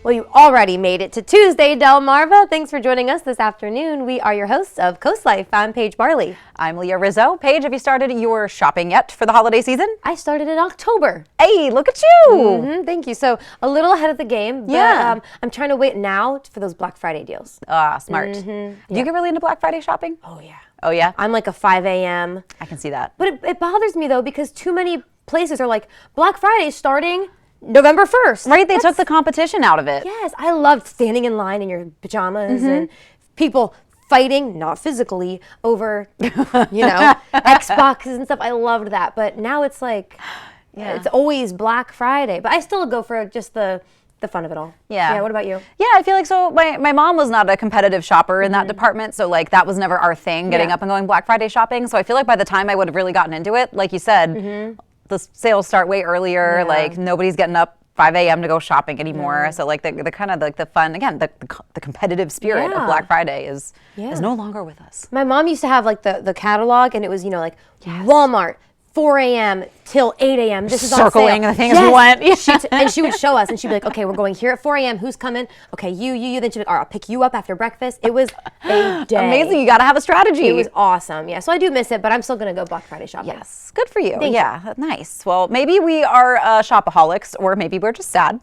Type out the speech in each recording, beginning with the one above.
Well, you already made it to Tuesday, Delmarva. Thanks for joining us this afternoon. We are your hosts of COASTLIFE. I'm Paige Barley. I'm Leah Rizzo. Paige, have you started your shopping yet for the holiday season? I started in October. Hey, look at you. Thank you. So a little ahead of the game, but I'm trying to wait now for those Black Friday deals. Smart. Do you get really into Black Friday shopping? Oh, yeah. Oh, yeah? I'm like a 5 a.m. I can see that. But it bothers me, though, because too many places are like, Black Friday starting November 1st. Right, they took the competition out of it. Yes, I loved standing in line in your pajamas and people fighting, not physically, over, Xboxes and stuff. I loved that. But now it's like, it's always Black Friday. But I still go for just the fun of it all. Yeah. What about you? Yeah, I feel like so my mom was not a competitive shopper in that department, so like that was never our thing, getting up and going Black Friday shopping. So I feel like by the time I would have really gotten into it, like you said, the sales start way earlier, like nobody's getting up 5 a.m. to go shopping anymore. So like the kind of like the fun, again, the competitive spirit of Black Friday is no longer with us. My mom used to have like the catalog, and it was, like Walmart, 4 a.m. till 8 a.m. This is on sale. Circling the thing as we went. And she would show us, and she'd be like, okay, we're going here at 4 a.m. Who's coming? Okay, you. Then she'd be like, all right, I'll pick you up after breakfast. It was a day. Amazing. You got to have a strategy. It was awesome. Yeah, so I do miss it, but I'm still going to go Black Friday shopping. Yes. Good for you. Thank you. Nice. Well, maybe we are shopaholics, or maybe we're just sad.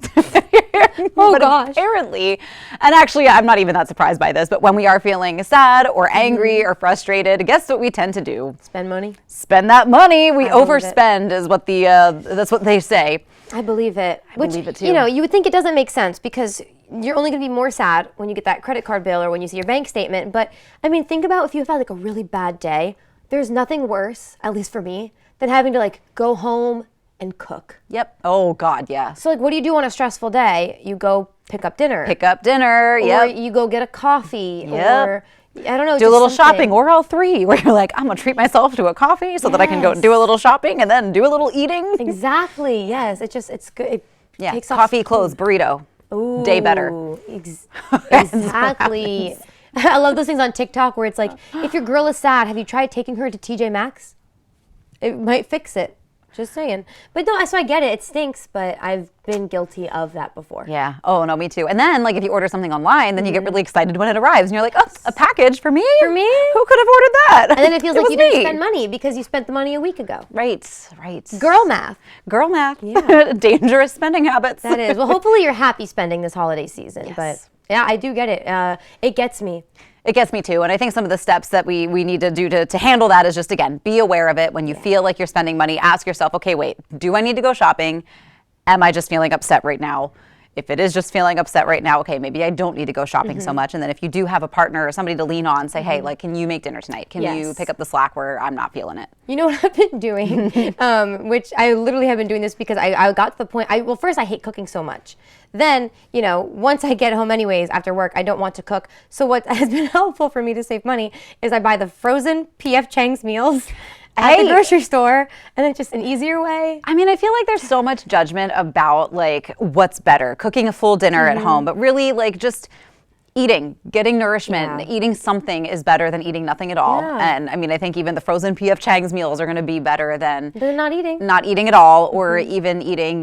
Oh, but gosh. Apparently, and actually, I'm not even that surprised by this, but when we are feeling sad or angry or frustrated, guess what we tend to do? Spend money. Spend that money. We overspend is what that's what they say. I believe it. I believe it too. You would think it doesn't make sense because you're only going to be more sad when you get that credit card bill or when you see your bank statement. But I mean, think about if you've had like a really bad day. There's nothing worse, at least for me, than having to like go home and cook. Yep. Oh God, yeah. So like, what do you do on a stressful day? You go pick up dinner. Or you go get a coffee. Or I don't know. Do a little shopping, or all three, where you're like, I'm gonna treat myself to a coffee so that I can go do a little shopping and then do a little eating. Exactly. Yes. It's good. It takes coffee, clothes, burrito. Ooh, day better. Exactly. I love those things on TikTok where it's like, if your girl is sad, have you tried taking her to TJ Maxx? It might fix it. Just saying. But no, so I get it. It stinks, but I've been guilty of that before. Yeah. Oh, no, me too. And then, like, if you order something online, then you get really excited when it arrives. And you're like, oh, a package for me? For me? Who could have ordered that? And then it feels like you didn't spend money because you spent the money a week ago. Right. Girl math. Yeah. Dangerous spending habits. That is. Well, hopefully you're happy spending this holiday season. Yes. But yeah, I do get it. It gets me. It gets me too. And I think some of the steps that we need to do to handle that is just, again, be aware of it. When you feel like you're spending money, ask yourself, okay, wait, do I need to go shopping? Am I just feeling upset right now? If it is just feeling upset right now, okay, maybe I don't need to go shopping so much. And then if you do have a partner or somebody to lean on, say, hey, like, can you make dinner tonight? Can you pick up the slack where I'm not feeling it? You know what I've been doing, which I literally have been doing this because I got to the point, first I hate cooking so much. Then, once I get home anyways after work, I don't want to cook. So what has been helpful for me to save money is I buy the frozen P.F. Chang's meals at the grocery store, and it's just an easier way. I mean, I feel like there's so much judgment about like what's better, cooking a full dinner at home, but really like just eating, getting nourishment, eating something is better than eating nothing at all. Yeah. And I mean, I think even the frozen P.F. Chang's meals are going to be better than not eating. Not eating at all, or even eating,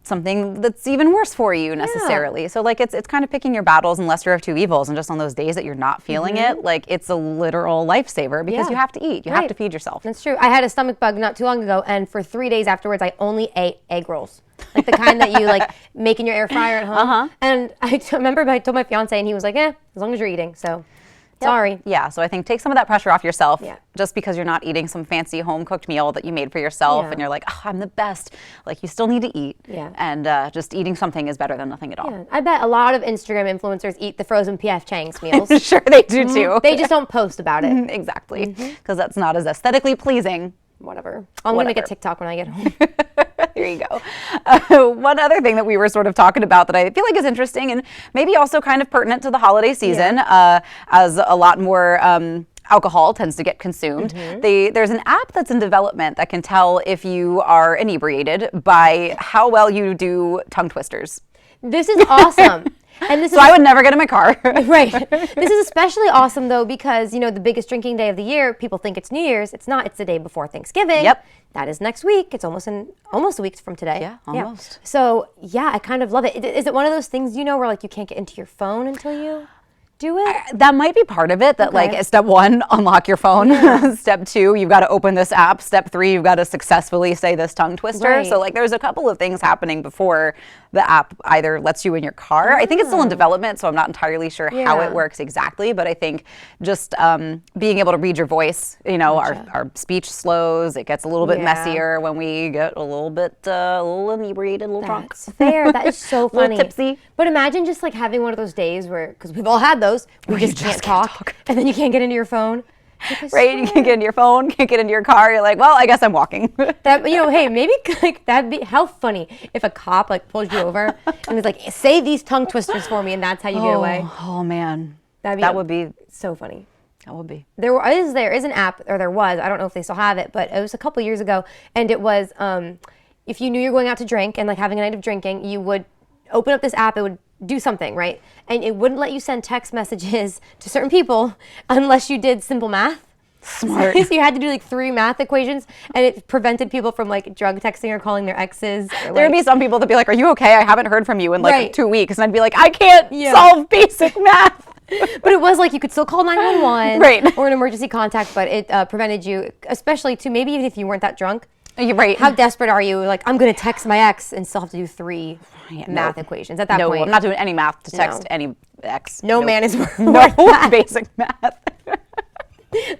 something that's even worse for you necessarily. So like it's kind of picking your battles and lesser of two evils, and just on those days that you're not feeling it, like it's a literal lifesaver because you have to eat. You have to feed yourself. That's true. I had a stomach bug not too long ago, and for 3 days afterwards I only ate egg rolls. Like the kind that you like make in your air fryer at home. And I remember I told my fiance, and he was like, as long as you're eating. So sorry. Yeah, so I think take some of that pressure off yourself just because you're not eating some fancy home-cooked meal that you made for yourself and you're like, oh, I'm the best. Like, you still need to eat. Yeah. And just eating something is better than nothing at all. Yeah. I bet a lot of Instagram influencers eat the frozen P.F. Chang's meals. Sure they do too. They just don't post about it. Exactly, because that's not as aesthetically pleasing. Whatever. I'm going to make a TikTok when I get home. There you go. One other thing that we were sort of talking about that I feel like is interesting and maybe also kind of pertinent to the holiday season, as a lot more alcohol tends to get consumed. There's an app that's in development that can tell if you are inebriated by how well you do tongue twisters. This is awesome. And this So I would never get in my car. right. This is especially awesome though because, the biggest drinking day of the year, people think it's New Year's. It's not. It's the day before Thanksgiving. Yep. That is next week. It's almost a week from today. Yeah, almost. So, I kind of love it. Is it one of those things, where like you can't get into your phone until you do it? That might be part of it, that like step 1, unlock your phone. Step 2, you've got to open this app. Step 3, you've got to successfully say this tongue twister. Right. So like there's a couple of things happening before the app either lets you in your car. I think it's still in development, so I'm not entirely sure how it works exactly, but I think just being able to read your voice, our speech slows, it gets a little bit messier when we get a little inebriated, a little drunk. That's fair. That is so funny. A little tipsy. But imagine just like having one of those days where, because we've all had those, we just can't talk, and then you can't get into your phone. Right, you can't get into your phone, can't get into your car. You're like, well, I guess I'm walking. That hey, maybe like that'd be how funny if a cop like pulls you over and is like, say these tongue twisters for me, and that's how you get away. Oh man, That would be so funny. That would be. There is an app, or there was. I don't know if they still have it, but it was a couple years ago, and it was if you knew you're going out to drink and like having a night of drinking, you would open up this app. It would do something, right? And it wouldn't let you send text messages to certain people unless you did simple math. Smart. So you had to do like 3 math equations, and it prevented people from like drug texting or calling their exes. There would be some people that'd be like, are you okay? I haven't heard from you in like Right. 2 weeks. And I'd be like, I can't solve basic math. But it was like you could still call 911 Right. or an emergency contact, but it prevented you, especially to maybe even if you weren't that drunk. Right. How desperate are you? Like, I'm going to text my ex and still have to do 3 math equations at that point. No, I'm not doing any math to text any ex. No man is worth no that. basic math.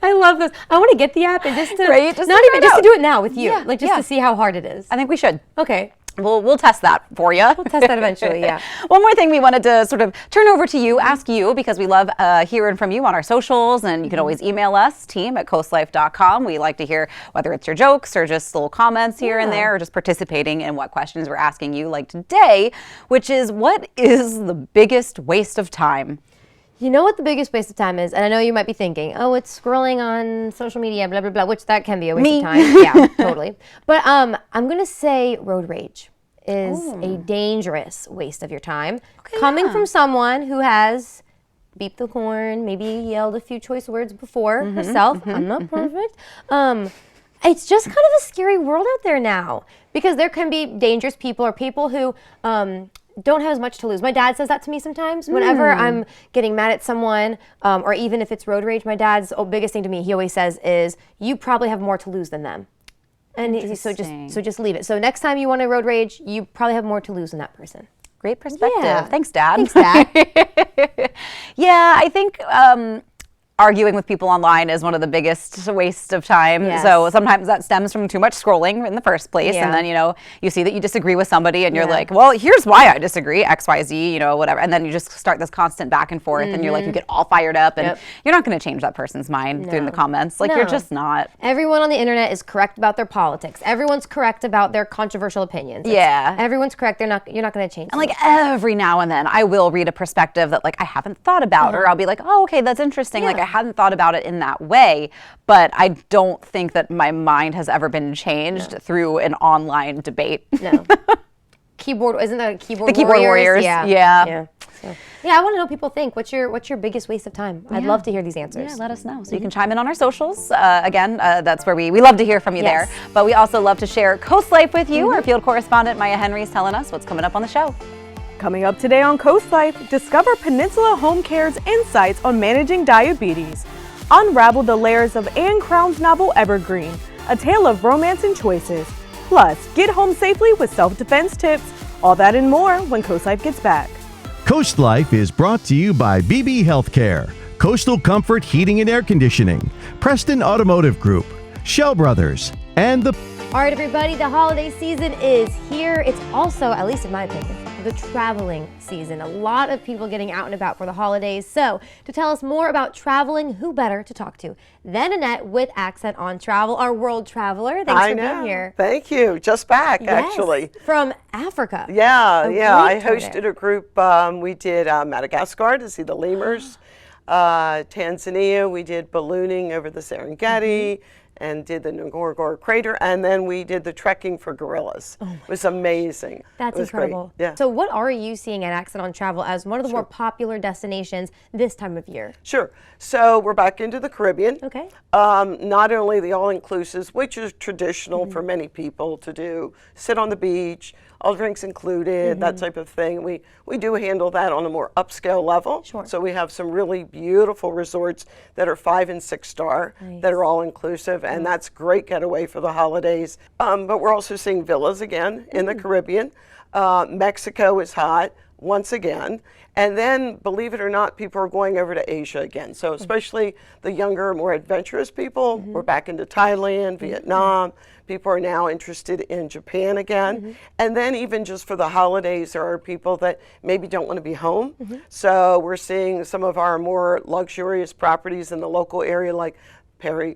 I love this. I want to get the app and just to Just not to even just to do it now with you, like just yeah. to see how hard it is. I think we should. Okay. We'll test that for you. We'll test that eventually, yeah. One more thing we wanted to sort of turn over to you, ask you, because we love hearing from you on our socials, and you can always email us, team@coastlife.com. We like to hear whether it's your jokes or just little comments here and there, or just participating in what questions we're asking you, like today, which is, what is the biggest waste of time? You know what the biggest waste of time is? And I know you might be thinking, oh, it's scrolling on social media, blah, blah, blah, which that can be a waste of time. Yeah, totally. But I'm going to say road rage is a dangerous waste of your time. Coming from someone who has beeped the horn, maybe yelled a few choice words before herself. I'm not perfect. It's just kind of a scary world out there now, because there can be dangerous people or people who don't have as much to lose. My dad says that to me sometimes. Whenever I'm getting mad at someone, or even if it's road rage, my dad's biggest thing to me, he always says, is you probably have more to lose than them. And so just leave it. So next time you want to road rage, you probably have more to lose than that person. Great perspective. Yeah. Thanks, Dad. Thanks, Dad. Yeah, I think arguing with people online is one of the biggest wastes of time. Yes. So sometimes that stems from too much scrolling in the first place. Yeah. And then, you see that you disagree with somebody and you're like, well, here's why I disagree, X, Y, Z, whatever. And then you just start this constant back and forth and you're like, you get all fired up and you're not going to change that person's mind through the comments. Like, you're just not. Everyone on the internet is correct about their politics. Everyone's correct about their controversial opinions. Everyone's correct. You're not going to change. And like every now and then I will read a perspective that like I haven't thought about, or I'll be like, oh, okay, that's interesting. Like, I hadn't thought about it in that way, but I don't think that my mind has ever been changed through an online debate. No. Isn't that keyboard The keyboard warriors. Yeah. So, I want to know what people think. What's your biggest waste of time? I'd love to hear these answers. Yeah, let us know. So you can chime in on our socials. Again, that's where we love to hear from you there. But we also love to share Coast Life with you. Our field correspondent, Maya Henry, is telling us what's coming up on the show. Coming up today on Coast Life, discover Peninsula Home Care's insights on managing diabetes. Unravel the layers of Anne Crown's novel Evergreen, a tale of romance and choices. Plus, get home safely with self-defense tips. All that and more when Coast Life gets back. Coast Life is brought to you by BB Healthcare, Coastal Comfort Heating and Air Conditioning, Preston Automotive Group, Shell Brothers, and the... All right, everybody, the holiday season is here. It's also, at least in my opinion, the traveling season. A lot of people getting out and about for the holidays. So to tell us more about traveling, who better to talk to than Annette with Accent on Travel, our world traveler. Thanks for being here. Thank you. Just back, actually. From Africa. Yeah. I tour hosted a group. We did Madagascar to see the lemurs. Tanzania, we did ballooning over the Serengeti. and did the Ngorongoro crater, and then we did the trekking for gorillas. It was amazing. That's it was incredible. Great. Yeah. So what are you seeing at Accent on Travel as one of the more popular destinations this time of year? Sure. So we're back into the Caribbean. Okay. Not only the all-inclusives, which is traditional for many people to do, sit on the beach, all drinks included, that type of thing. We do handle that on a more upscale level. Sure. So we have some really beautiful resorts that are 5 and 6 star that are all inclusive, and that's great getaway for the holidays. But we're also seeing villas again in the Caribbean. Mexico is hot once again. And then, believe it or not, people are going over to Asia again. So especially the younger, more adventurous people, we're back into Thailand, Vietnam. People are now interested in Japan again. And then even just for the holidays, there are people that maybe don't want to be home. So we're seeing some of our more luxurious properties in the local area like Perry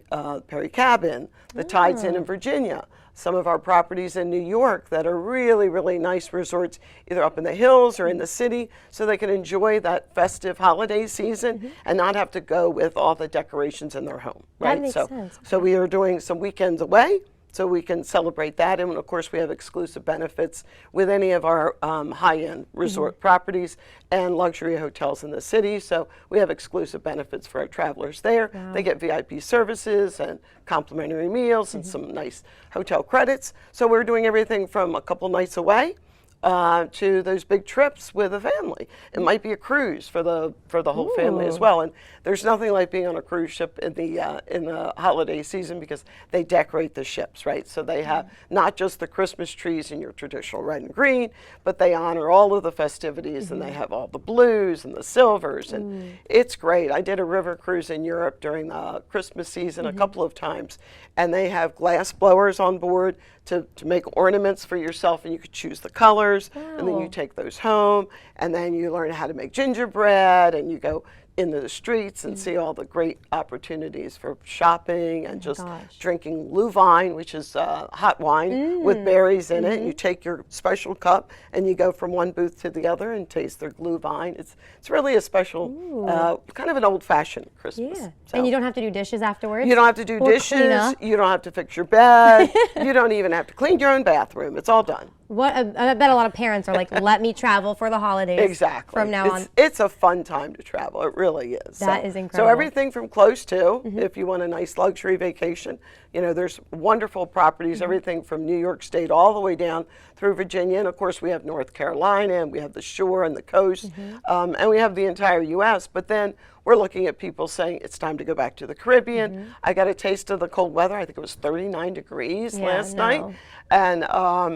Cabin, the Tides Inn in Virginia. Some of our properties in New York that are really, really nice resorts, either up in the hills or in the city, so they can enjoy that festive holiday season and not have to go with all the decorations in their home. Right? That makes sense. So we are doing some weekends away, so we can celebrate that. And of course, we have exclusive benefits with any of our high-end resort properties and luxury hotels in the city. So we have exclusive benefits for our travelers there. They get VIP services and complimentary meals and some nice hotel credits. So we're doing everything from a couple nights away to those big trips with a family. It might be a cruise for the whole family as well. And there's nothing like being on a cruise ship in the holiday season because they decorate the ships, right? So they have not just the Christmas trees in your traditional red and green, but they honor all of the festivities and they have all the blues and the silvers, and it's great. I did a river cruise in Europe during the Christmas season a couple of times, and they have glass blowers on board to make ornaments for yourself, and you could choose the colors, and then you take those home, and then you learn how to make gingerbread, and you go into the streets and see all the great opportunities for shopping and just drinking Glühwein, which is hot wine with berries in it. You take your special cup and you go from one booth to the other and taste their Glühwein. It's really a special, kind of an old-fashioned Christmas. Yeah. So. And you don't have to do dishes afterwards? You don't have to do Or dishes. clean up? You don't have to fix your bed. You don't even have to clean your own bathroom. It's all done. I bet a lot of parents are like, let me travel for the holidays. Exactly. From now on. It's a fun time to travel. It really is. That is incredible. So everything from close to, if you want a nice luxury vacation, you know, there's wonderful properties, everything from New York State all the way down through Virginia. And of course, we have North Carolina, and we have the shore and the coast, and we have the entire U.S. But then we're looking at people saying it's time to go back to the Caribbean. I got a taste of the cold weather. I think it was 39 degrees last night. And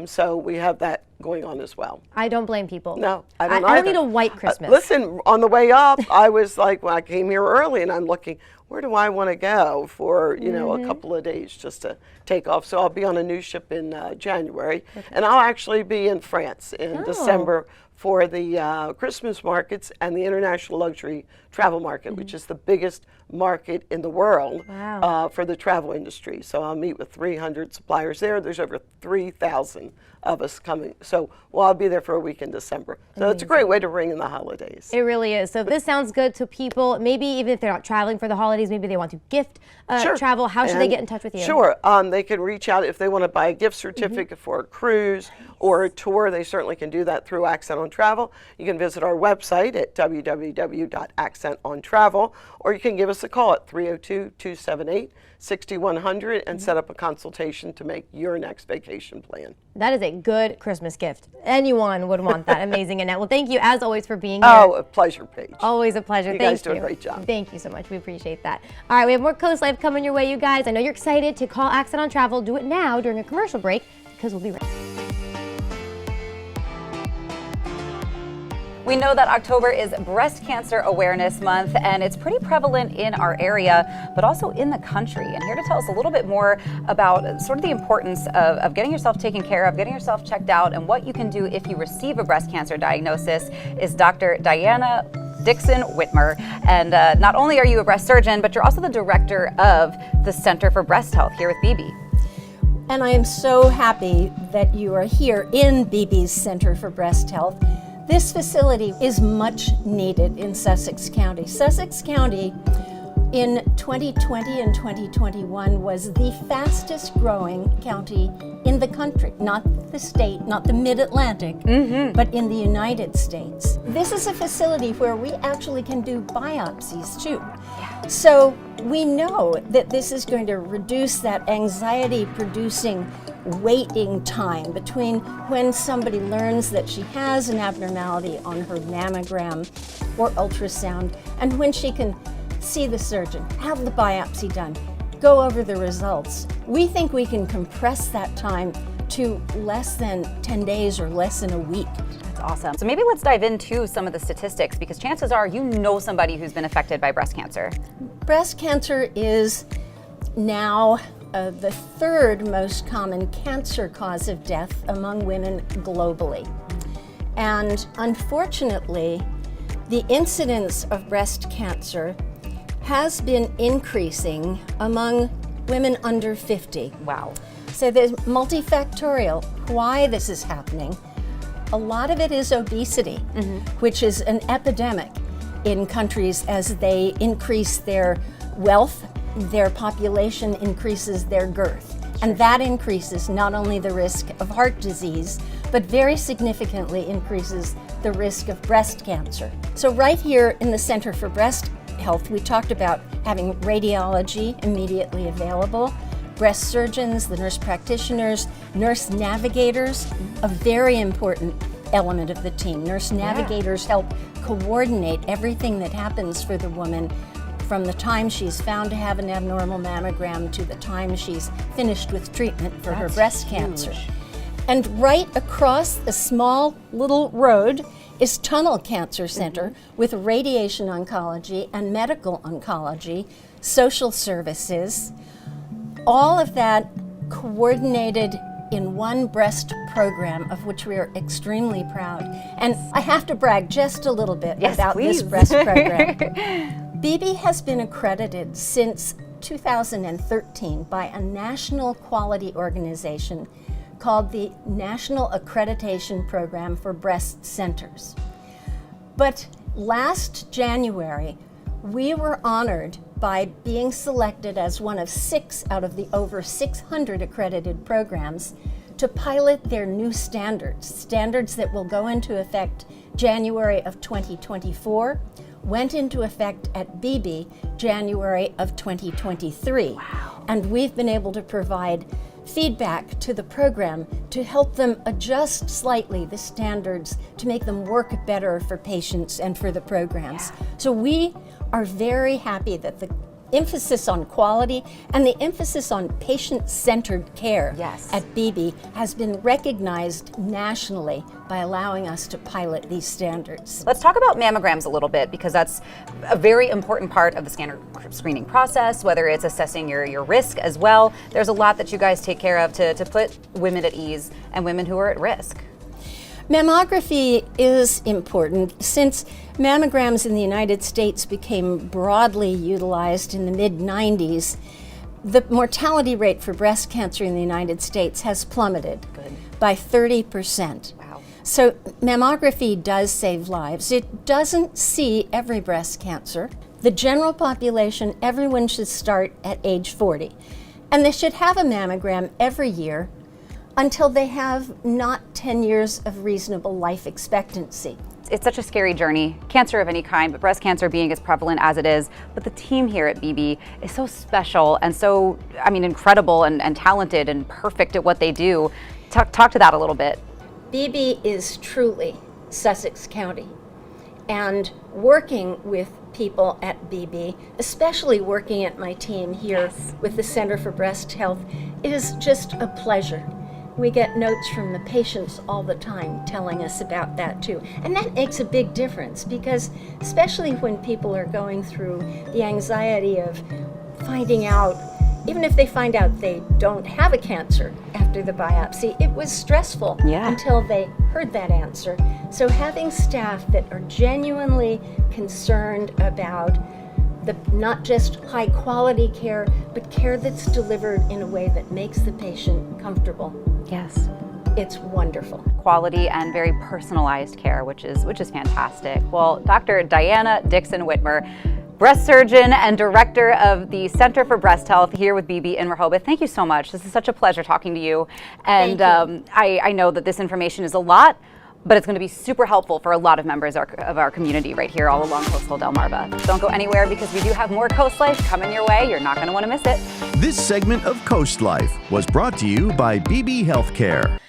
so we have that going on as well. I don't blame people. No, I don't I either. don't need a white Christmas. Listen, on the way up, I was like, when I came here early and I'm looking, where do I want to go for, you know, a couple of days just to take off? So I'll be on a new ship in January. And I'll actually be in France in December for the Christmas markets and the International Luxury Travel Market, which is the biggest market in the world for the travel industry. So I'll meet with 300 suppliers there. There's over 3,000 of us coming. So I'll be there for a week in December. So it's a great way to ring in the holidays. It really is. So if this sounds good to people, maybe even if they're not traveling for the holidays, maybe they want to gift travel, how should they get in touch with you? Sure. They can reach out if they want to buy a gift certificate for a cruise or a tour. They certainly can do that through Accent on Travel. You can visit our website at www.accentontravel, or you can give us a call at 302-278-6100 and set up a consultation to make your next vacation plan. That is a good Christmas gift. Anyone would want that. Amazing, Annette. Well, thank you as always for being here. Oh, a pleasure, Paige. Always a pleasure. You Thank guys do a great job. Thank you so much. We appreciate that. All right, we have more Coast Life coming your way, you guys. I know you're excited to call Accent on Travel. Do it now during a commercial break because we'll be right back. We know that October is Breast Cancer Awareness Month, and it's pretty prevalent in our area, but also in the country. And here to tell us a little bit more about sort of the importance of getting yourself taken care of, getting yourself checked out, and what you can do if you receive a breast cancer diagnosis is Dr. Diana Dixon Whitmer. And not only are you a breast surgeon, but you're also the director of the Center for Breast Health here with BB. And I am so happy that you are here in BB's Center for Breast Health. This facility is much needed in Sussex County. Sussex County in 2020 and 2021 was the fastest growing county in the country, not the state, not the mid-Atlantic, but in the United States. This is a facility where we actually can do biopsies too. So we know that this is going to reduce that anxiety-producing waiting time between when somebody learns that she has an abnormality on her mammogram or ultrasound and when she can see the surgeon, have the biopsy done, go over the results. We think we can compress that time to less than 10 days or less than a week. That's awesome. So maybe let's dive into some of the statistics, because chances are you know somebody who's been affected by breast cancer. Breast cancer is now the third most common cancer cause of death among women globally. And unfortunately, the incidence of breast cancer has been increasing among women under 50. Wow. So there's multifactorial why this is happening. A lot of it is obesity, which is an epidemic in countries as they increase their wealth, their population increases their girth. And that increases not only the risk of heart disease, but very significantly increases the risk of breast cancer. So right here in the Center for Breast Health, we talked about having radiology immediately available, breast surgeons, the nurse practitioners, nurse navigators, a very important element of the team. Nurse navigators help coordinate everything that happens for the woman from the time she's found to have an abnormal mammogram to the time she's finished with treatment for her breast cancer. And right across a small little road is Tunnel Cancer Center with radiation oncology and medical oncology, social services, all of that coordinated in one breast program of which we are extremely proud. And I have to brag just a little bit about this breast program. BB has been accredited since 2013 by a national quality organization called the National Accreditation Program for Breast Centers. But last January, we were honored by being selected as one of 6 out of the over 600 accredited programs to pilot their new standards that will go into effect January of 2024, went into effect at BB January of 2023. Wow. And we've been able to provide feedback to the program to help them adjust slightly the standards to make them work better for patients and for the programs. So we are very happy that the emphasis on quality and the emphasis on patient-centered care at BB has been recognized nationally by allowing us to pilot these standards. Let's talk about mammograms a little bit, because that's a very important part of the standard screening process, whether it's assessing your risk as well. There's a lot that you guys take care of to put women at ease and women who are at risk. Mammography is important. Since mammograms in the United States became broadly utilized in the mid-90s, the mortality rate for breast cancer in the United States has plummeted by 30%. Wow. So mammography does save lives. It doesn't see every breast cancer. The general population, everyone should start at age 40. And they should have a mammogram every year until they have not 10 years of reasonable life expectancy. It's such a scary journey, cancer of any kind, but breast cancer being as prevalent as it is. But the team here at BB is so special and so, incredible and talented and perfect at what they do. Talk to that a little bit. BB is truly Sussex County. And working with people at BB, especially working at my team here with the Center for Breast Health, is just a pleasure. We get notes from the patients all the time telling us about that too. And that makes a big difference, because especially when people are going through the anxiety of finding out, even if they find out they don't have a cancer after the biopsy, it was stressful until they heard that answer. So having staff that are genuinely concerned about not just high quality care, but care that's delivered in a way that makes the patient comfortable. Yes. It's wonderful. Quality and very personalized care, which is fantastic. Well, Dr. Diana Dixon Whitmer, breast surgeon and director of the Center for Breast Health here with BB in Rehoboth. Thank you so much. This is such a pleasure talking to you. And I know that this information is a lot, but it's going to be super helpful for a lot of members of our community right here all along coastal Delmarva. Don't go anywhere because we do have more Coast Life coming your way. You're not going to want to miss it. This segment of Coast Life was brought to you by BB Healthcare.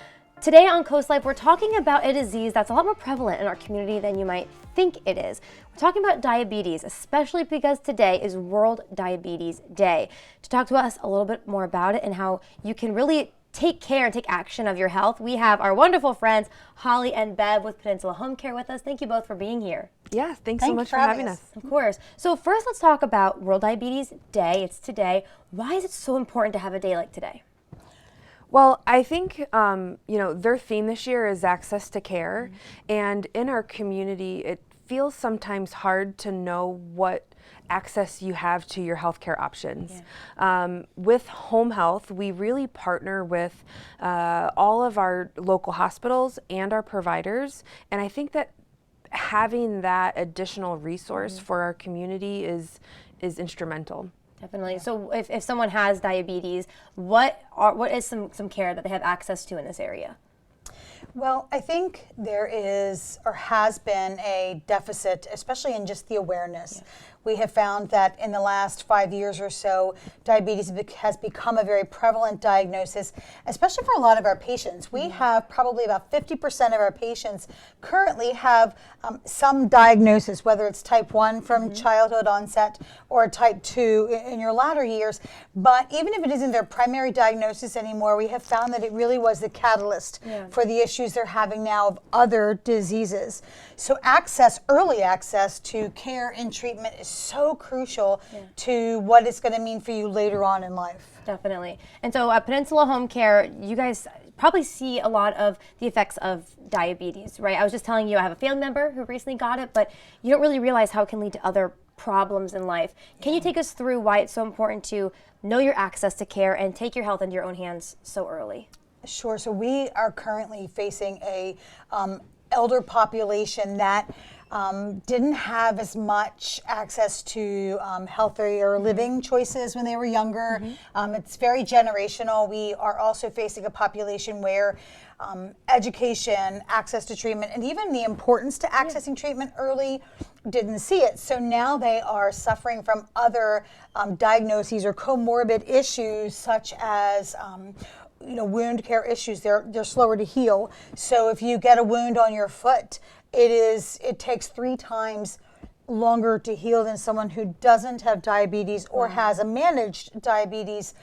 Today on Coast Life, we're talking about a disease that's a lot more prevalent in our community than you might think it is. We're talking about diabetes, especially because today is World Diabetes Day. To talk to us a little bit more about it and how you can really take care and take action of your health, we have our wonderful friends, Holly and Bev with Peninsula Home Care with us. Thank you both for being here. Yeah, thanks so much for having us. Of course. So first, let's talk about World Diabetes Day. It's today. Why is it so important to have a day like today? Well, I think, their theme this year is access to care. And in our community, it feels sometimes hard to know what access you have to your healthcare options. With home health, we really partner with all of our local hospitals and our providers. And I think that having that additional resource for our community is instrumental. Definitely. So if someone has diabetes, what is some care that they have access to in this area? Well, I think there is or has been a deficit, especially in just the awareness. Yeah. We have found that in the last 5 years or so, diabetes has become a very prevalent diagnosis, especially for a lot of our patients. We have probably about 50% of our patients currently have some diagnosis, whether it's type 1 from childhood onset or type 2 in your latter years. But even if it isn't their primary diagnosis anymore, we have found that it really was the catalyst for the issues they're having now of other diseases. So early access to care and treatment is so crucial to what it's going to mean for you later on in life. Definitely. And so at Peninsula Home Care, you guys probably see a lot of the effects of diabetes, right? I was just telling you I have a family member who recently got it, but you don't really realize how it can lead to other problems in life. Can you take us through why it's so important to know your access to care and take your health into your own hands so early? Sure. So we are currently facing a elder population that didn't have as much access to healthier living choices when they were younger. It's very generational. We are also facing a population where education, access to treatment, and even the importance to accessing treatment early didn't see it. So now they are suffering from other diagnoses or comorbid issues such as wound care issues. They're slower to heal. So if you get a wound on your foot, it takes 3 times longer to heal than someone who doesn't have diabetes or has a managed diabetes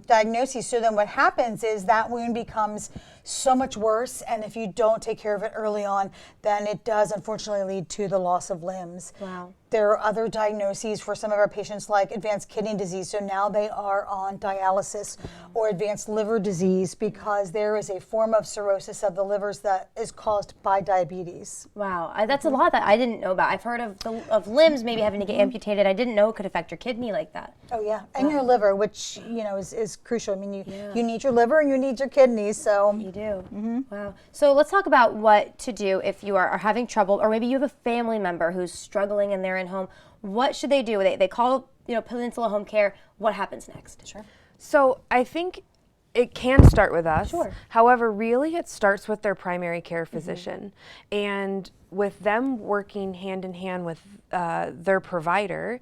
diagnosis. So then what happens is that wound becomes so much worse, and if you don't take care of it early on, then it does unfortunately lead to the loss of limbs. Wow. There are other diagnoses for some of our patients like advanced kidney disease, so now they are on dialysis, or advanced liver disease because there is a form of cirrhosis of the livers that is caused by diabetes. Wow, that's a lot that I didn't know about. I've heard of limbs maybe having to get amputated. I didn't know it could affect your kidney like that. Oh yeah, and your liver, which is crucial. I mean, you need your liver and you need your kidneys, so. You do. Wow. So let's talk about what to do if you are having trouble, or maybe you have a family member who's struggling and they're in home. What should they do? They call Peninsula Home Care. What happens next? Sure. So I think it can start with us. Sure. However, really it starts with their primary care physician. And with them working hand in hand with their providers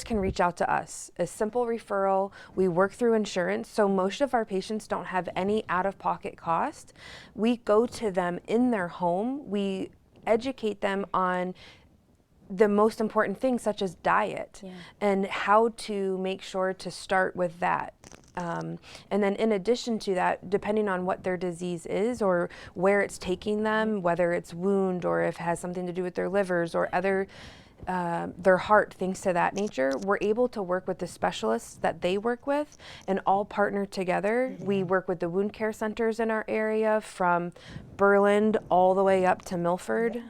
can reach out to us. A simple referral. We work through insurance, so most of our patients don't have any out-of-pocket cost. We go to them in their home. We educate them on the most important things, such as diet, and how to make sure to start with that. And then in addition to that, depending on what their disease is or where it's taking them, whether it's wound or if it has something to do with their livers or other their heart, things to that nature, we're able to work with the specialists that they work with and all partner together. We work with the wound care centers in our area from Berland all the way up to Milford.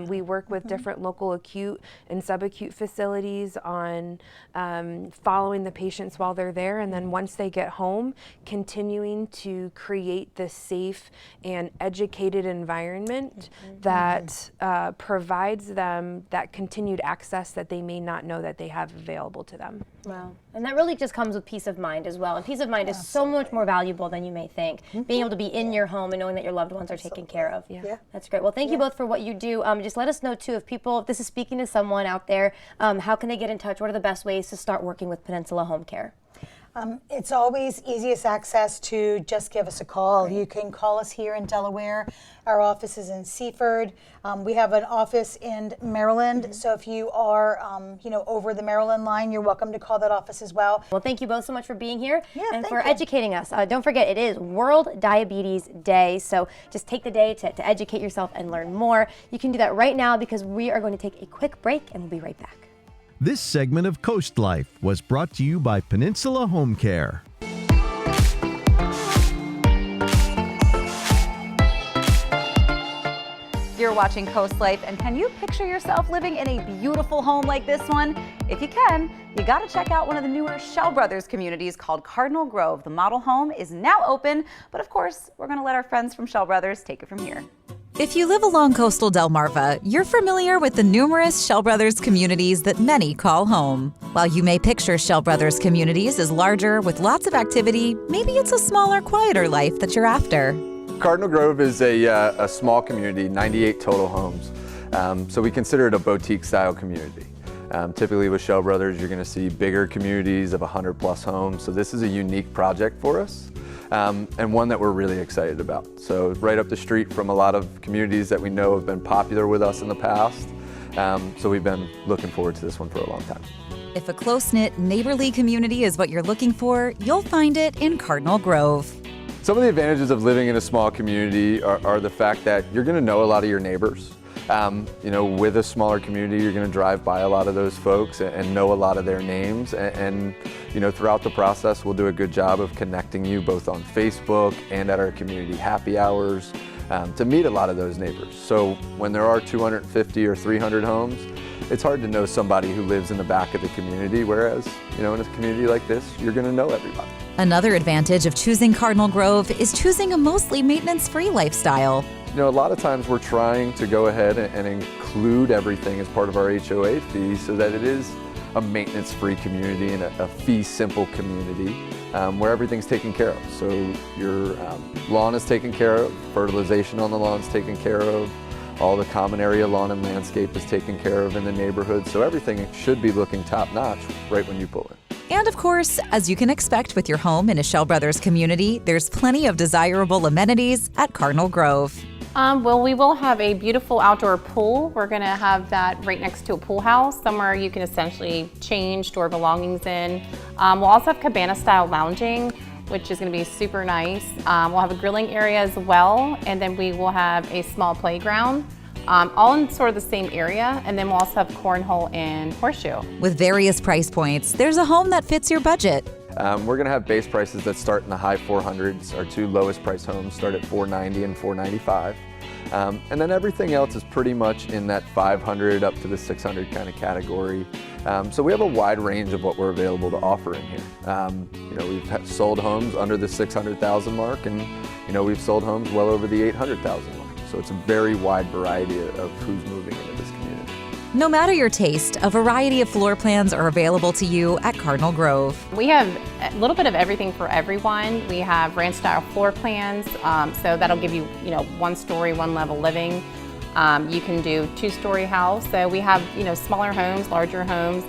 We work with different local acute and subacute facilities on following the patients while they're there, and then once they get home, continuing to create this safe and educated environment that provides them that continued access that they may not know that they have available to them. Wow. And that really just comes with peace of mind as well. And peace of mind is so much more valuable than you may think. Being able to be in your home and knowing that your loved ones are taken care of. Yeah. That's great. Well, thank you both for what you do. Just let us know too, if this is speaking to someone out there, how can they get in touch? What are the best ways to start working with Peninsula Home Care? It's always easiest access to just give us a call. You can call us here in Delaware. Our office is in Seaford. We have an office in Maryland. So if you are, over the Maryland line, you're welcome to call that office as well. Well, thank you both so much for being here and for you. educating us. Don't forget, it is World Diabetes Day. So just take the day to educate yourself and learn more. You can do that right now because we are going to take a quick break and we'll be right back. This segment of Coast Life was brought to you by Peninsula Home Care. You're watching Coast Life, and can you picture yourself living in a beautiful home like this one? If you can, you got to check out one of the newer Shell Brothers communities called Cardinal Grove. The model home is now open, but of course, we're going to let our friends from Shell Brothers take it from here. If you live along coastal Delmarva, you're familiar with the numerous Shell Brothers communities that many call home. While you may picture Shell Brothers communities as larger with lots of activity, maybe it's a smaller, quieter life that you're after. Cardinal Grove is a small community, 98 total homes. So we consider it a boutique-style community. Typically with Shell Brothers, you're going to see bigger communities of 100+ homes. So this is a unique project for us. And one that we're really excited about. So right up the street from a lot of communities that we know have been popular with us in the past. So we've been looking forward to this one for a long time. If a close-knit, neighborly community is what you're looking for, you'll find it in Cardinal Grove. Some of the advantages of living in a small community are the fact that you're going to know a lot of your neighbors. With a smaller community, you're going to drive by a lot of those folks and know a lot of their names. And throughout the process, we'll do a good job of connecting you both on Facebook and at our community happy hours to meet a lot of those neighbors. So when there are 250 or 300 homes, it's hard to know somebody who lives in the back of the community, whereas, in a community like this, you're going to know everybody. Another advantage of choosing Cardinal Grove is choosing a mostly maintenance-free lifestyle. A lot of times we're trying to go ahead and include everything as part of our HOA fee so that it is a maintenance-free community and a fee-simple community where everything's taken care of. So your lawn is taken care of, fertilization on the lawn is taken care of, all the common area lawn and landscape is taken care of in the neighborhood. So everything should be looking top-notch right when you pull in. And of course, as you can expect with your home in a Shell Brothers community, there's plenty of desirable amenities at Cardinal Grove. Well, we will have a beautiful outdoor pool. We're going to have that right next to a pool house, somewhere you can essentially change, store belongings in. We'll also have cabana-style lounging, which is going to be super nice. We'll have a grilling area as well, and then we will have a small playground, all in sort of the same area, and then we'll also have cornhole and horseshoe. With various price points, there's a home that fits your budget. We're going to have base prices that start in the high 400s. Our two lowest price homes start at $490 and $495. And then everything else is pretty much in that 500 up to the 600 kind of category. So we have a wide range of what we're available to offer in here. We've sold homes under the 600,000 mark, and we've sold homes well over the 800,000 mark. So it's a very wide variety of who's moving into this community. No matter your taste, a variety of floor plans are available to you at Cardinal Grove. We have a little bit of everything for everyone. We have ranch-style floor plans, so that'll give you, one story, one level living. You can do two-story house. So we have, smaller homes, larger homes.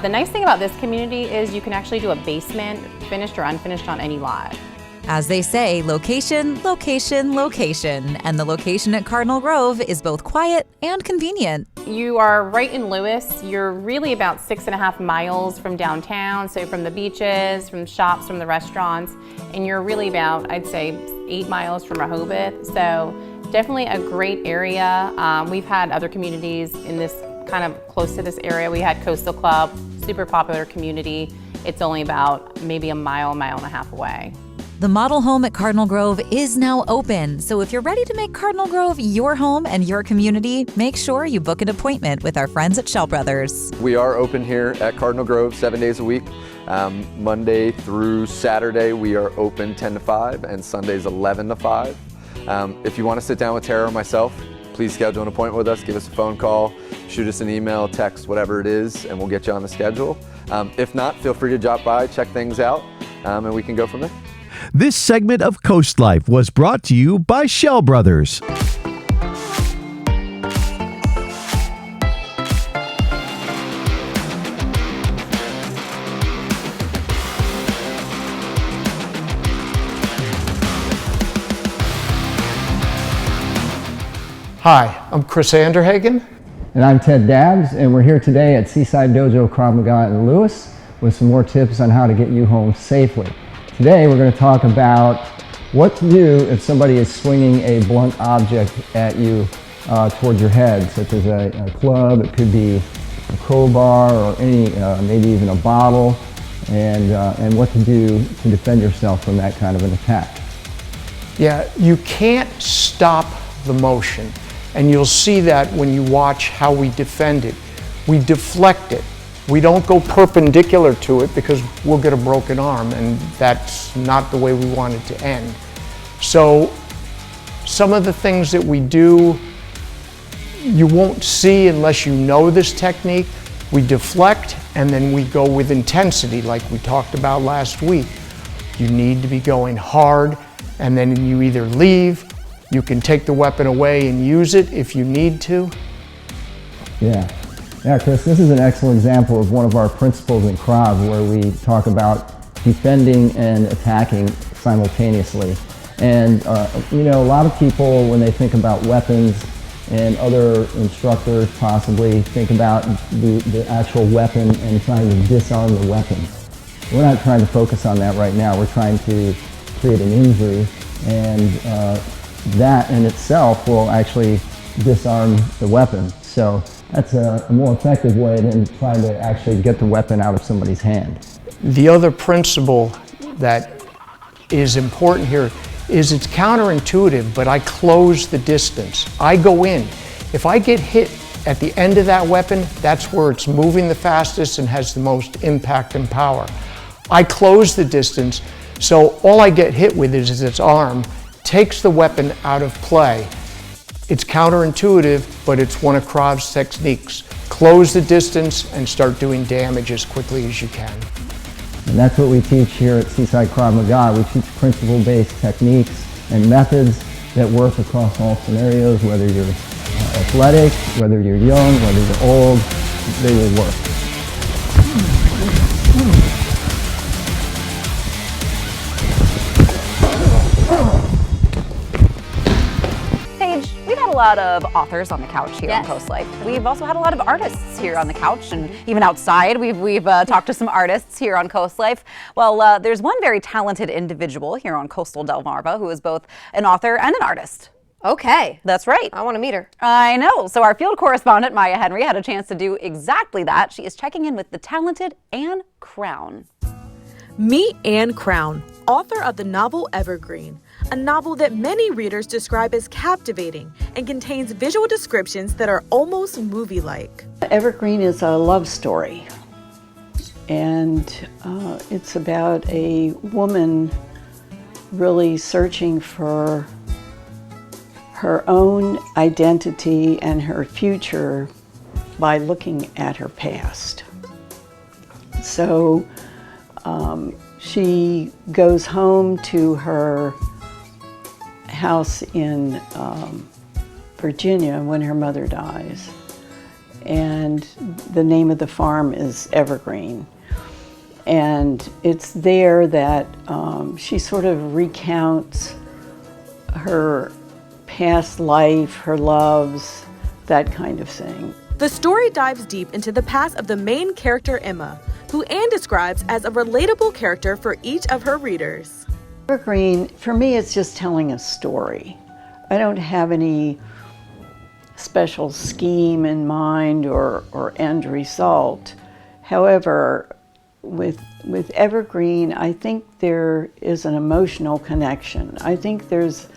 The nice thing about this community is you can actually do a basement, finished or unfinished, on any lot. As they say, location, location, location. And the location at Cardinal Grove is both quiet and convenient. You are right in Lewis. You're really about 6.5 miles from downtown, so from the beaches, from shops, from the restaurants, and you're really about, I'd say, 8 miles from Rehoboth. So definitely a great area. We've had other communities in this kind of close to this area. We had Coastal Club, super popular community. It's only about maybe a mile and a half away. The model home at Cardinal Grove is now open, so if you're ready to make Cardinal Grove your home and your community, make sure you book an appointment with our friends at Shell Brothers. We are open here at Cardinal Grove 7 days a week. Monday through Saturday, we are open 10 to 5, and Sundays 11 to 5. If you want to sit down with Tara or myself, please schedule an appointment with us. Give us a phone call, shoot us an email, text, whatever it is, and we'll get you on the schedule. If not, feel free to drop by, check things out, and we can go from there. This segment of Coast Life was brought to you by Shell Brothers. Hi, I'm Chris Anderhagen. And I'm Ted Dabbs, and we're here today at Seaside Dojo Krav Maga in Lewis with some more tips on how to get you home safely. Today we're going to talk about what to do if somebody is swinging a blunt object at you towards your head, such as a club. It could be a crowbar or any, maybe even a bottle, and what to do to defend yourself from that kind of an attack. Yeah, you can't stop the motion. And you'll see that when you watch how we defend it. We deflect it. We don't go perpendicular to it because we'll get a broken arm, and that's not the way we want it to end. So some of the things that we do, you won't see unless you know this technique. We deflect and then we go with intensity like we talked about last week. You need to be going hard, and then you either leave. You can take the weapon away and use it if you need to. Yeah, Chris, this is an excellent example of one of our principles in Krav where we talk about defending and attacking simultaneously. And you know, a lot of people, when they think about weapons, and other instructors possibly think about the actual weapon and trying to disarm the weapon. We're not trying to focus on that right now. We're trying to create an injury, and that in itself will actually disarm the weapon. So that's a more effective way than trying to actually get the weapon out of somebody's hand. The other principle that is important here is it's counterintuitive, but I close the distance. I go in. If I get hit at the end of that weapon, that's where it's moving the fastest and has the most impact and power. I close the distance, so all I get hit with is its arm, takes the weapon out of play. It's counterintuitive, but it's one of Krav's techniques. Close the distance and start doing damage as quickly as you can. And that's what we teach here at Seaside Krav Maga. We teach principle-based techniques and methods that work across all scenarios, whether you're athletic, whether you're young, whether you're old, they will work. A lot of authors on the couch here on Coast Life. We've also had a lot of artists here on the couch, and even outside we've talked to some artists here on Coast Life. Well, there's one very talented individual here on Coastal Delmarva who is both an author and an artist. Okay. That's right. I want to meet her. I know. So our field correspondent, Maya Henry, had a chance to do exactly that. She is checking in with the talented Anne Crown. Meet Anne Crown, author of the novel Evergreen, a novel that many readers describe as captivating and contains visual descriptions that are almost movie-like. Evergreen is a love story, and it's about a woman really searching for her own identity and her future by looking at her past. So she goes home to her house in Virginia when her mother dies, and the name of the farm is Evergreen, and it's there that she sort of recounts her past life, her loves, that kind of thing. The story dives deep into the past of the main character Emma, who Anne describes as a relatable character for each of her readers. Evergreen, for me, it's just telling a story. I don't have any special scheme in mind or end result. However, with Evergreen, I think there is an emotional connection. I think there's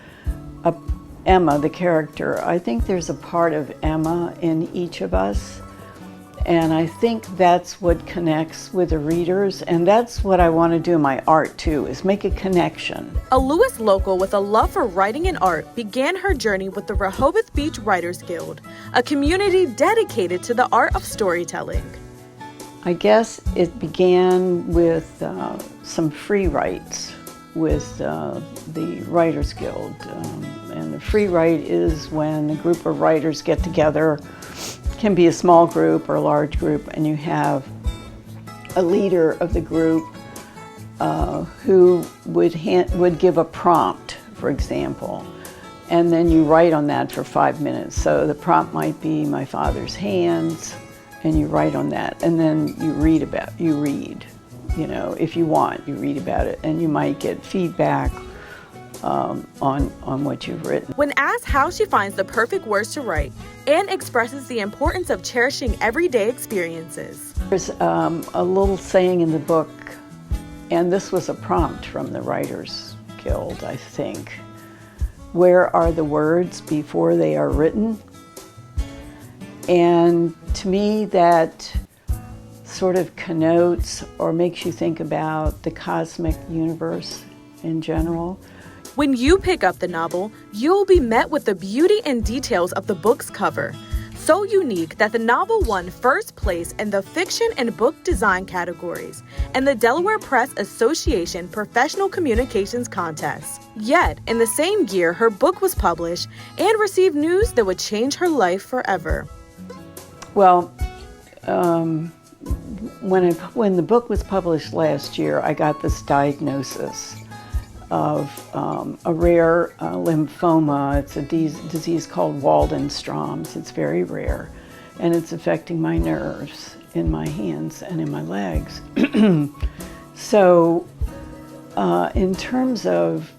Emma, the character, I think there's a part of Emma in each of us. And I think that's what connects with the readers, and that's what I want to do in my art too, is make a connection. A Lewis local with a love for writing and art began her journey with the Rehoboth Beach Writers Guild, a community dedicated to the art of storytelling. I guess it began with some free writes with the Writers Guild. And the free write is when a group of writers get together, can be a small group or a large group, and you have a leader of the group who would give a prompt, for example, and then you write on that for 5 minutes. So the prompt might be my father's hands, and you write on that, and then you read, you know, if you want, you read about it, and you might get feedback on what you've written. When asked how she finds the perfect words to write, Anne expresses the importance of cherishing everyday experiences. There's a little saying in the book, and this was a prompt from the Writers Guild, I think. Where are the words before they are written? And to me, that sort of connotes or makes you think about the cosmic universe in general. When you pick up the novel, you'll be met with the beauty and details of the book's cover. So unique that the novel won first place in the fiction and book design categories and the Delaware Press Association Professional Communications Contest. Yet, in the same year her book was published, Anne received news that would change her life forever. Well, when the book was published last year, I got this diagnosis of a rare lymphoma. It's a disease called Waldenstrom's. It's very rare, and it's affecting my nerves in my hands and in my legs. So in terms of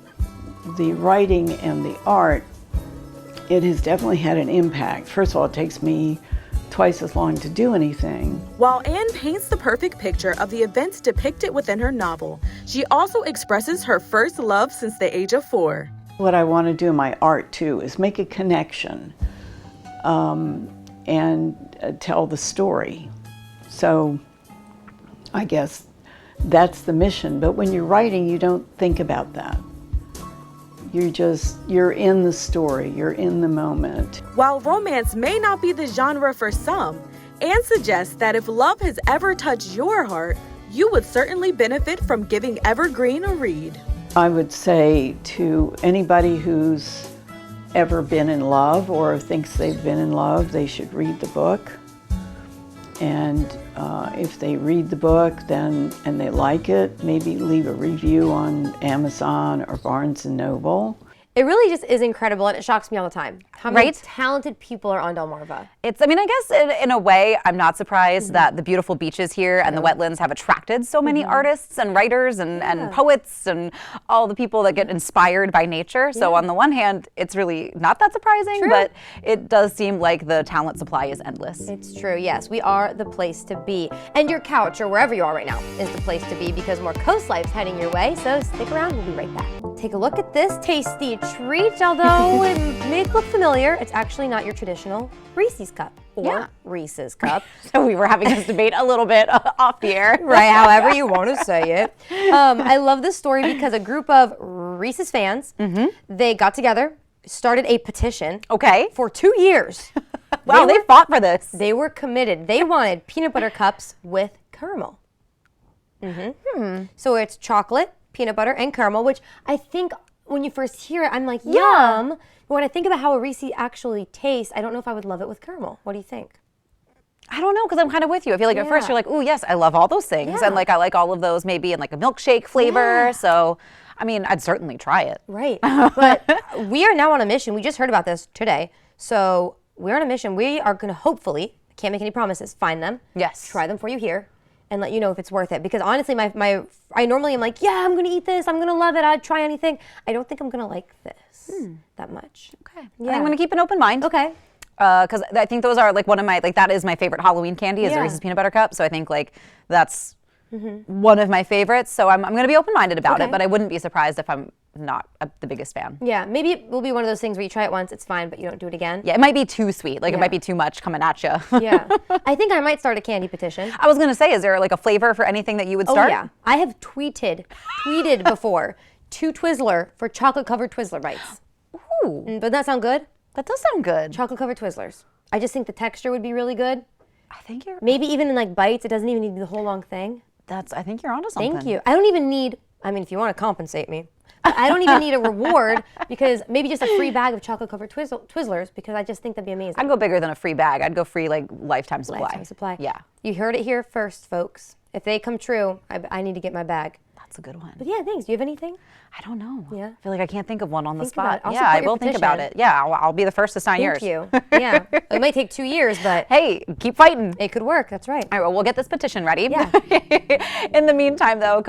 the writing and the art, it has definitely had an impact. First of all, it takes me twice as long to do anything. While Anne paints the perfect picture of the events depicted within her novel, she also expresses her first love since the age of 4. What I want to do in my art too is make a connection and tell the story. So I guess that's the mission, but when you're writing, you don't think about that. You're in the story, you're in the moment. While romance may not be the genre for some, Anne suggests that if love has ever touched your heart, you would certainly benefit from giving Evergreen a read. I would say to anybody who's ever been in love or thinks they've been in love, they should read the book. And if they read the book and they like it, maybe leave a review on Amazon or Barnes & Noble. It really just is incredible, and it shocks me all the time. How many Right? talented people are on Delmarva. I mean, I guess in a way, I'm not surprised that the beautiful beaches here and the wetlands have attracted so many artists and writers and poets and all the people that get inspired by nature. So on the one hand, it's really not that surprising, but it does seem like the talent supply is endless. It's true, yes. We are the place to be. And your couch, or wherever you are right now, is the place to be because more Coast Life's heading your way. So stick around, we'll be right back. Take a look at this tasty treat, although it may look familiar. It's actually not your traditional Reese's cup or Reese's cup. So we were having this debate a little bit off the air. Right, however you want to say it. I love this story because a group of Reese's fans, they got together, started a petition for 2 years. Wow, they fought for this. They were committed. They wanted peanut butter cups with caramel. So it's chocolate, peanut butter, and caramel, which I think when you first hear it, I'm like, yum. But when I think about how a Reese actually tastes, I don't know if I would love it with caramel. What do you think? I don't know, because I'm kind of with you. I feel like at first you're like, ooh, yes, I love all those things. And like I like all of those maybe in like a milkshake flavor. So, I mean, I'd certainly try it. Right. But we are now on a mission. We just heard about this today. So we're on a mission. We are going to hopefully, I can't make any promises, find them. Yes. Try them for you here and let you know if it's worth it. Because honestly, I normally am like, yeah, I'm going to eat this. I'm going to love it. I'd try anything. I don't think I'm going to like this that much. Okay. Yeah. I'm going to keep an open mind. Okay. Because I think those are like one of my, like that is my favorite Halloween candy is the Reese's Peanut Butter Cup. So I think like that's one of my favorites. So I'm going to be open-minded about it, but I wouldn't be surprised if I'm not the biggest fan. Yeah, maybe it will be one of those things where you try it once, it's fine, but you don't do it again. Yeah, it might be too sweet. Like it Yeah. might be too much coming at you. Yeah. I think I might start a candy petition. I was gonna say, is there like a flavor for anything that you would start? Oh yeah, I have tweeted before to Twizzler for chocolate covered Twizzler bites. Ooh, Doesn't that sound good? that does sound good. Chocolate covered Twizzlers. I just think the texture would be really good. I think you're. Maybe even in like bites, it doesn't even need to be the whole long thing. I think you're onto something. Thank you. I don't even need, I mean, if you want to compensate me, I don't even need a reward because maybe just a free bag of chocolate covered Twizzlers because I just think that'd be amazing. I'd go bigger than a free bag. I'd go free like lifetime supply. Lifetime supply. Yeah. You heard it here first, folks. If they come true, I need to get my bag. That's a good one. But yeah, thanks. Do you have anything? I don't know. Yeah. I feel like I can't think of one on the Think about spot. it. I'll Yeah, support I your will think about petition. it. Yeah, I'll be the first to sign yours. Thank you. Yeah. It might take 2 years, but Hey, keep fighting. it could work. That's right. All right, well, we'll get this petition ready. Yeah. In the meantime, though,